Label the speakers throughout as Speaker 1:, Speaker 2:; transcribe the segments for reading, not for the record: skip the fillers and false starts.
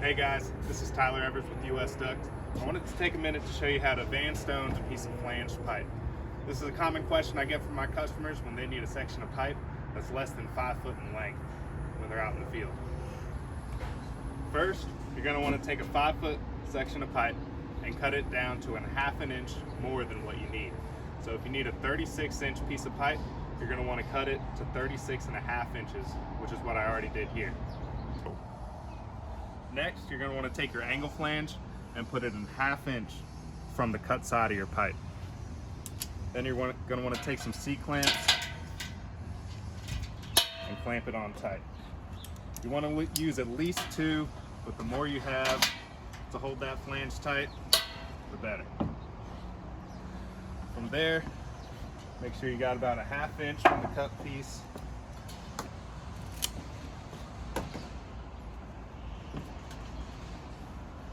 Speaker 1: Hey guys, this is Tyler Evers with US Duct. I wanted to take a minute to show you how to Vanstone a piece of flange pipe. This is a common question I get from my customers when they need a section of pipe that's less than 5 foot in length when they're out in the field. First, you're going to want to take a 5 foot section of pipe and cut it down to ½ an inch more than what you need. So if you need a 36-inch piece of pipe, you're going to want to cut it to 36½ inches, which is what I already did here. Next, you're going to want to take your angle flange and put it in ½ inch from the cut side of your pipe. Then you're going to want to take some C-clamps and clamp it on tight. You want to use at least 2, but the more you have to hold that flange tight, the better. From there, make sure you got about ½ inch from the cut piece.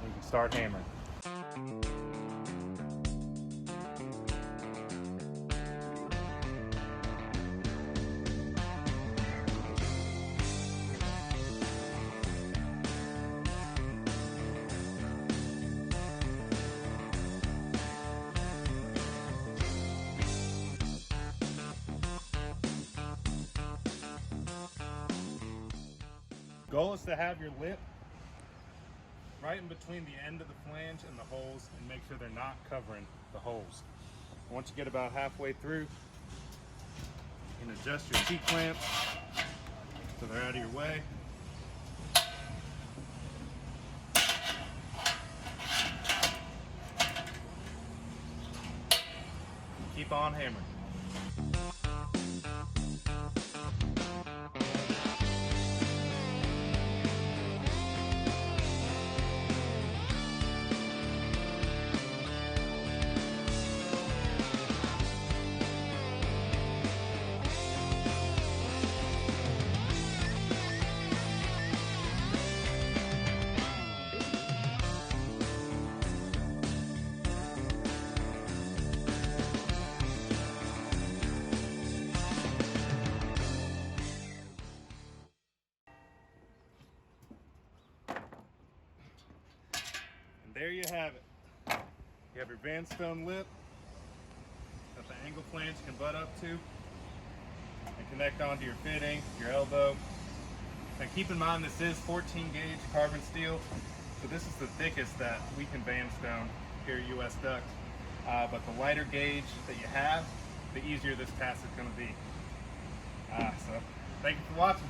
Speaker 1: You can start hammering. Goal is to have your lip right in between the end of the flange and the holes and make sure they're not covering the holes. Once you get about halfway through, you can adjust your C-clamps so they're out of your way. Keep on hammering. There you have it. You have your Vanstone lip that the angle flange can butt up to and connect onto your fitting, your elbow. Now keep in mind this is 14 gauge carbon steel, so this is the thickest that we can Vanstone here at US Duct. But the lighter gauge that you have, the easier this task is going to be. So thank you for watching.